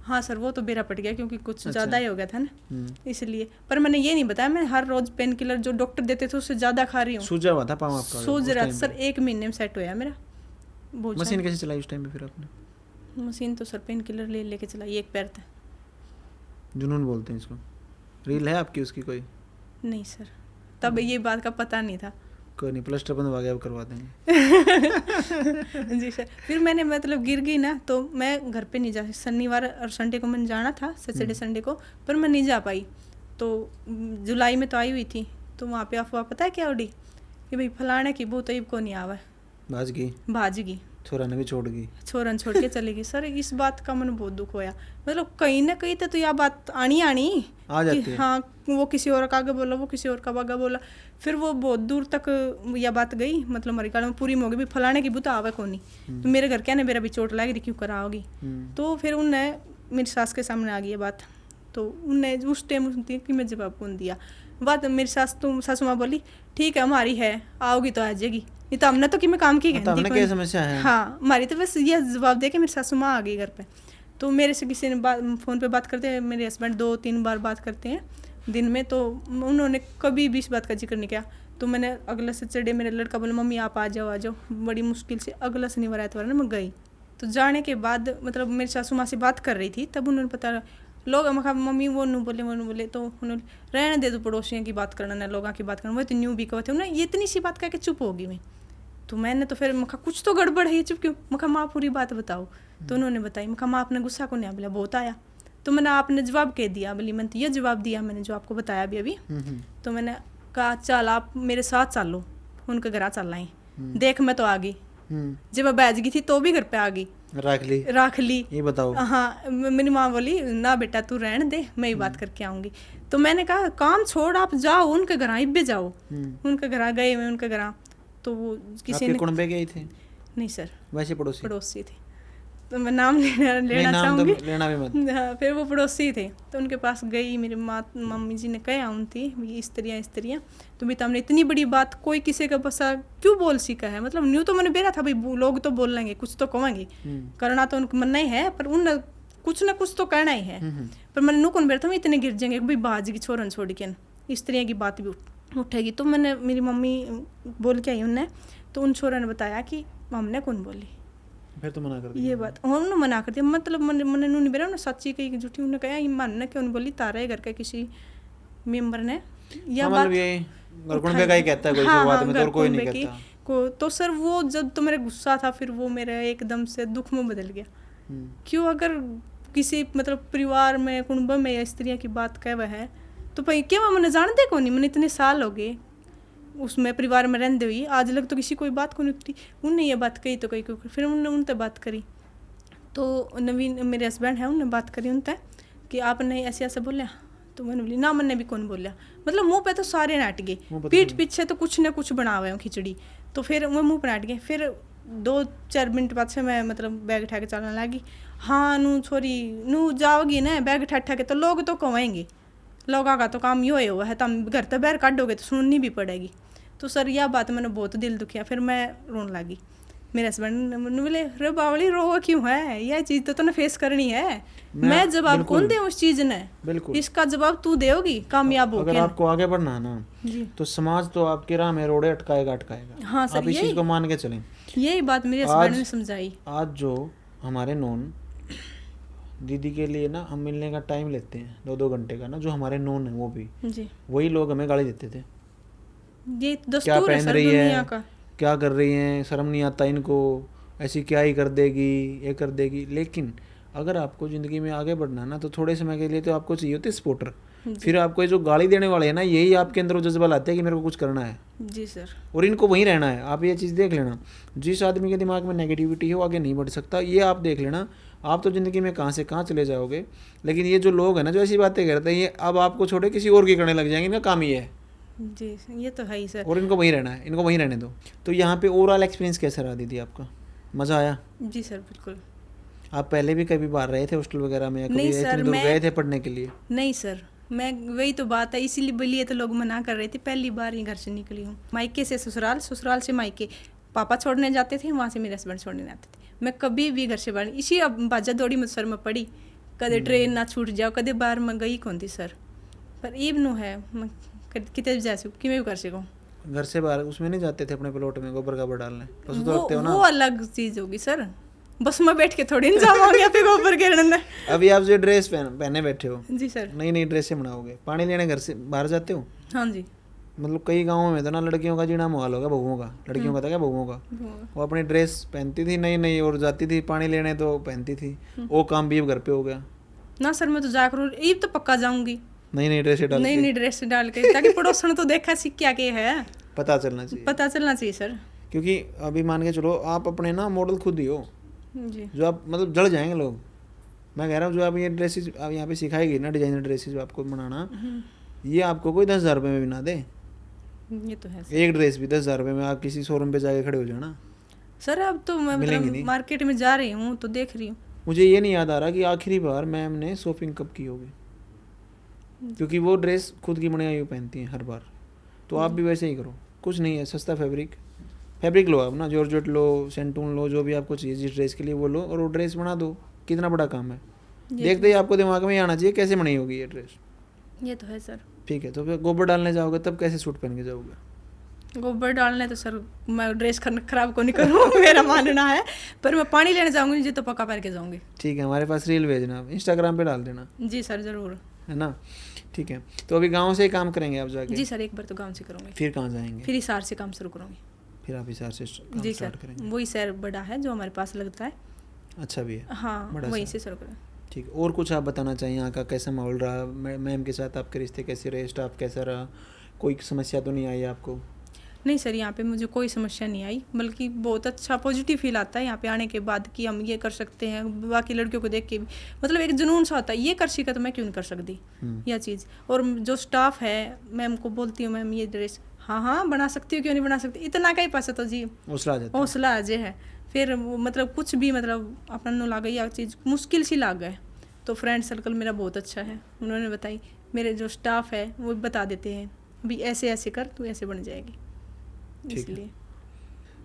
हाँ सर, वो तो बेरा पट गया क्योंकि कुछ ज़्यादा ही हो गया था ना, इसलिए। पर मैंने ये नहीं बताया, मैं हर रोज पेन किलर जो डॉक्टर देते थे उससे ज़्यादा खा रही हूँ। सूजा हुआ था पाँव आपका? सूज रहा था सर, 1 महीने में सेट होया मेरा। मशीन कैसे चलाई उस टाइम पे फिर आपने? मशीन तो सर पेन किलर लेके चलाई, एक पैर था। जुनून बोलते हैं इसको। रील है आपकी उसकी कोई? नहीं सर, तब ये बात का पता नहीं था। कोई नहीं, प्लस्टर बंधवा के अब करवा देंगे। जी सर। फिर मैंने मतलब गिर गई ना, तो मैं घर पे नहीं जा, शनिवार और संडे को मैंने जाना था, सैटरडे संडे को, पर मैं नहीं जा पाई। तो जुलाई में तो आई हुई थी, तो वहाँ पे अफवाह पता है क्या उड़ी कि भाई फलाने की बहू तो ईब को नहीं आवा, भाज गई, छोरा ने भी छोड़ गई, छोरन छोड़ के चली गई। सर इस बात का मन बहुत दुख होया, मतलब कहीं ना कहीं तो यह बात आनी आ जाती है। हाँ, वो किसी और का आगे बोला, वो किसी और का आगे बोला, फिर वो बहुत दूर तक यह बात गई, मतलब हमारी गाड़ी में पूरी में हो गई भी फलाने की बुता आवे कौन नहीं। तो मेरे घर क्या ने मेरा भी चोट लगी, क्यों कराओगी। तो फिर उनने मेरी सास के सामने आ गई ये बात, तो उनने उस टाइम कि मैं जवाब कौन दिया। बात मेरी सासू माँ बोली ठीक है हमारी है, आओगी तो आ जाएगी, नहीं तो हमने तो कि मैं काम की कहती क्या समस्या है। हाँ, हमारी तो बस ये जवाब दे के मेरी सासू माँ आ गई घर पे। तो मेरे से किसी ने फ़ोन पे बात करते हैं, मेरे हस्बैंड 2-3 बार बात करते हैं दिन में, तो उन्होंने कभी भी इस बात का जिक्र नहीं किया। तो मैंने अगला सैटरडे मेरा लड़का बोला मम्मी आप आ जाओ। बड़ी मुश्किल से अगला शनिवार आया ना मैं गई। तो जाने के बाद मतलब मेरी सासू माँ से बात कर रही थी, तब उन्होंने पता लोग मम्मी वो नहीं बोले, तो उन्होंने रहने दे दो, पड़ोसियों की बात करना ना लोगों की बात करना, वो तो न्यू भी कहते उन्हें ये इतनी सी बात कह के चुप होगी मैं। तो मैंने तो फिर मखा कुछ तो गड़बड़ है, ये चुप क्यों, मखा माँ पूरी बात बताओ। तो उन्होंने बताई, मखा माँ आपने गुस्सा को नहीं, बोला बहुत आया। तो मैंने आपने जवाब कह दिया, बोली मैंने तो ये जवाब दिया मैंने जो आपको बताया अभी। तो मैंने कहा चल आप मेरे साथ चलो, उनके घर चल आए। देख मैं तो आ गई, जब मैं बैठ गई थी तो भी घर पे आ गई, राख ली। ये बताओ। हाँ, मेरी माँ बोली ना बेटा तू रहने दे, मैं ही बात करके आऊँगी। तो मैंने कहा काम छोड़ आप जाओ उनके घर, इब्बे जाओ। उनके घर गए, मैं उनके घर। तो वो किसी ने कुंबे गए थे? नहीं सर, वैसे पड़ोसी थे, तो मैं नाम लेना चाहूँगी, तो लेना भी मत। हाँ, फिर वो पड़ोसी थे, तो उनके पास गई, मेरी मम्मी जी ने कहा उन थी स्त्रियाँ तो भी हमने इतनी बड़ी बात कोई किसी का बसा क्यों बोल सीखा है, मतलब न्यू तो मैंने बेरा था भाई लोग तो बोल लेंगे, कुछ तो कहेंगे, करना तो उनको मन नहीं है, पर उन कुछ ना कुछ तो करना ही है। पर मैंने नू कौन बैठा, मैं इतने गिर जाएंगे भाई बाज की छोरन छोड़ के स्त्रियों की बात भी उठेगी। तो मैंने मेरी मम्मी बोल के आई उनने, तो उन छोरा ने बताया कि हमने कौन बोली फिर तो मना कर दिया। ये बात हमने मना कर दिया, मतलब मैंने नहीं बेरा ना सच्ची कही कि झूठी, उन्होंने कहा ईमान ने क्यों नहीं बोली, तारे घर के किसी मेंबर ने या हाँ, बात मतलब ये गरकुंबे का ही कहता है कोई शुरुआत में, तो और कोई नहीं कहता। तो सर वो जब तो मेरे गुस्सा था, फिर वो मेरा एकदम से दुख में बदल गया। क्यों अगर किसी मतलब परिवार में कुंभ में या स्त्रियों की बात कह वह है तो भाई क्या मैंने जानते को नहीं, मैंने इतने साल हो गए उसमें परिवार में रहते हुई, आज लग तो किसी कोई बात को नहीं उठती। उनने ये बात कही तो कही, फिर उनने उनसे बात करी, तो नवीन मेरे हस्बैंड है, उनने बात करी उनसे कि आपने ऐसे ऐसे बोलिया, तो मैंने बोली ना मैंने भी कौन बोलिया, मतलब मुंह पे तो सारे नाट गए, पीठ पीछे तो कुछ ना कुछ बनावे हूँ खिचड़ी, तो फिर वो मुंह पर नाट गए। फिर 2-4 मिनट बाद से मैं मतलब बैग उठा के चलने लगी। हाँ नू छोरी नू जाओगी ना बैग उठा के, तो लोग तो कमाएंगे, लोगों का तो काम यो हुआ है, तुम घर तो बाहर काटोगे तो सुननी भी पड़ेगी। तो सर यह बात मैंने बहुत दिल दुखिया, फिर मैं रोने लगी। मेरे हस्बैंड ने बोले रे बावली रो क्यों है, यह चीज़ तो तूने फेस करनी है, मैं जवाब कौन दे उस चीज़ ने, इसका जवाब तू देगी कामयाब हो। अगर आपको आगे बढ़ना है ना तो समाज तो आपके राह में रोड़े अटकाएगा। हाँ सर, आप इस चीज़ को मान के चलें। यही बात मेरे हस्बैंड ने समझाई। आज जो हमारे नॉन दीदी के लिए ना हम मिलने का टाइम लेते हैं 2-2 घंटे का ना, जो हमारे नॉन है वो भी जी वही लोग हमें गाली देते थे, ये क्या दस्तूर है पहन सर रही दुनिया है, का। क्या कर रही हैं, शर्म नहीं आता इनको, ऐसी क्या ही कर देगी, ये कर देगी। लेकिन अगर आपको ज़िंदगी में आगे बढ़ना है ना तो थोड़े समय के लिए तो आपको चाहिए होते सपोर्टर। फिर आपको ये जो गाली देने वाले हैं ना, यही आपके अंदर वो जज्बा लाते हैं कि मेरे को कुछ करना है। जी सर। और इनको वहीं रहना है। आप ये चीज़ देख लेना, जिस आदमी के दिमाग में नेगेटिविटी है वो आगे नहीं बढ़ सकता। ये आप देख लेना, आप तो ज़िंदगी में कहाँ से कहाँ चले जाओगे। लेकिन ये जो लोग हैं ना जो ऐसी बातें करते हैं, ये अब आपको छोड़े किसी और की करने लग जाएंगे, इनका काम ये है। जी ये तो है ही सर। और इनको वहीं रहना है, इनको वहीं रहने दो। तो यहाँ पे ओवरऑल एक्सपीरियंस कैसा रहा दीदी आपका, मज़ा आया? जी सर बिल्कुल। आप पहले भी कभी बाहर रहे थे हॉस्टल वगैरह में, या कभी नहीं इतनी सर, दूर मैं गए थे पढ़ने के लिए? नहीं सर, मैं वही तो बात है, इसीलिए बोलिए तो लोग मना कर रहे थे। पहली बार ही घर से निकली हूँ, मायके से ससुराल, ससुराल से मायके। पापा छोड़ने जाते थे, वहाँ से मेरे हस्बैंड छोड़ने आते थे। मैं कभी भी घर से बाहर, इसी अब बाजा दौड़ी में सर में पड़ी, कदे ट्रेन ना छूट जाओ, कदे बाहर में गई कौन थी सर। पर इवन है मैं कितने जा सकूँ कि मैं भी कर सकूँ। घर से बाहर उसमें नहीं जाते थे अपने प्लॉट में गोबर गाबर डालने? पशु तो रखते हो ना? वो अलग चीज़ होगी सर, बस में बैठ के थोड़ी नहीं जाऊंगी या फिर गोबर गिरने। अभी आप जो ड्रेस पहने बैठे हो, जी सर, नई नई ड्रेसें बनाओगे, पानी लेने घर से बाहर जाते हो? हाँ जी। मतलब कई गाँवों में तो ना लड़कियों का जीना मुहाल होगा, बहुओं का, लड़कियों का था क्या, बहुओं का। वो अपनी ड्रेस पहनती थी नई नई और जाती थी पानी लेने, तो पहनती थी। वो काम भी अब घर पे हो गया ना सर, मैं तो जाकर ईब तो पक्का जाऊंगी नई नई ड्रेस डाल, नई नई ड्रेस डाल के, ताकि पड़ोसन तो देखा सी क्या के है, पता चलना चाहिए। पता चलना चाहिए सर। क्योंकि अभी मान के चलो आप अपने ना मॉडल खुद ही हो, जी जो आप मतलब जड़ जाएंगे लोग। मैं कह रहा हूँ जो आप ये ड्रेसेस आप यहाँ पे सिखाएगी ना, डिजाइनर ड्रेसेस आपको बनाना, ये आपको कोई 10,000 रुपये में भी ना दे। ये तो है सर। एक ड्रेस भी 10,000 रुपये में आप किसी शोरूम पे जाके खड़े हो जाना सर। अब तो मैं मिलेंगी मतलब नहीं। मार्केट में जा रही हूँ तो देख रही हूँ। मुझे ये नहीं याद आ रहा कि आखिरी बार मैम ने शॉपिंग कब की होगी, क्योंकि वो ड्रेस खुद की बनाई हुई पहनती हैं हर बार। तो आप भी वैसे ही करो, कुछ नहीं है, सस्ता फैब्रिक लो आप ना, जॉर्जेट लो, सेंटून लो, जो भी आपको चाहिए जिस ड्रेस के लिए वो लो, और वो ड्रेस बना दो। कितना बड़ा काम है, देखते ही आपको दिमाग में आना चाहिए कैसे बनाई होगी ये ड्रेस। ये तो है सर। ठीक है, तो फिर गोबर डालने जाओगे तब कैसे सूट पहन के जाओगे? गोबर डालने तो सर मैं ड्रेस खराब को नहीं करूँ मेरा मानना है, पर मैं पानी लेने जाऊंगी जी तो पक्का पहन के जाऊंगी। ठीक है, हमारे पास रील भेजना, इंस्टाग्राम पे डाल देना। जी सर ज़रूर। है ना? ठीक है, तो अभी गांव से ही काम करेंगे आप जाके? जी सर, एक बार तो गांव से करूँगी। फिर कहाँ जाएंगे? फिर हिसार से काम शुरू करूँगी। फिर आप हिसार से काम जी स्टार्ट सर, करेंगे? वही शहर बड़ा है जो हमारे पास लगता है। अच्छा भी है। हाँ, बड़ा वहीं शहर। से शुरू करें। ठीक है, और कुछ आप बताना चाहिए यहाँ का कैसा माहौल रहा, मैम के साथ आपके रिश्ते कैसे रहे, स्टाफ कैसा रहा, कोई समस्या तो नहीं आई आपको? नहीं सर, यहाँ पे मुझे कोई समस्या नहीं आई, बल्कि बहुत अच्छा पॉजिटिव फील आता है यहाँ पे आने के बाद कि हम ये कर सकते हैं। बाकी लड़कियों को देख के भी मतलब एक जुनून सा होता है, ये कर सीखा तो मैं क्यों नहीं कर सकती यह चीज़। और जो स्टाफ है, मैम को बोलती हूँ मैम ये ड्रेस हाँ बना सकती हूँ, क्यों नहीं बना सकती, इतना का ही पास है तो जी हौसला आ जाता है। हौसला अजय है। फिर मतलब कुछ भी मतलब अपन ला गई या चीज़ मुश्किल सी लाग गए तो फ्रेंड सर्कल मेरा बहुत अच्छा है, उन्होंने बताई। मेरे जो स्टाफ है वो बता देते हैं अभी ऐसे ऐसे कर, तू ऐसे बन जाएगी, इसलिए।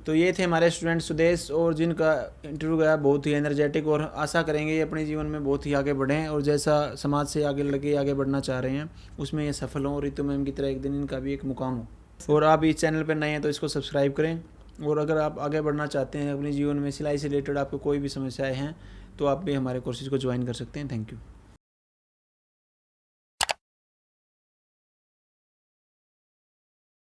तो ये थे हमारे स्टूडेंट सुदेश, और जिनका इंटरव्यू गया बहुत ही एनर्जेटिक, और आशा करेंगे ये अपने जीवन में बहुत ही आगे बढ़ें, और जैसा समाज से आगे लड़के आगे बढ़ना चाह रहे हैं उसमें ये सफल हों, और रितु मैम की तरह एक दिन इनका भी एक मुकाम हो। और आप इस चैनल पर नए हैं तो इसको सब्सक्राइब करें, और अगर आप आगे बढ़ना चाहते हैं अपने जीवन में, सिलाई से रिलेटेड आपको कोई भी समस्याएं हैं, तो आप भी हमारे कोर्सेज को ज्वाइन कर सकते हैं। Thank you.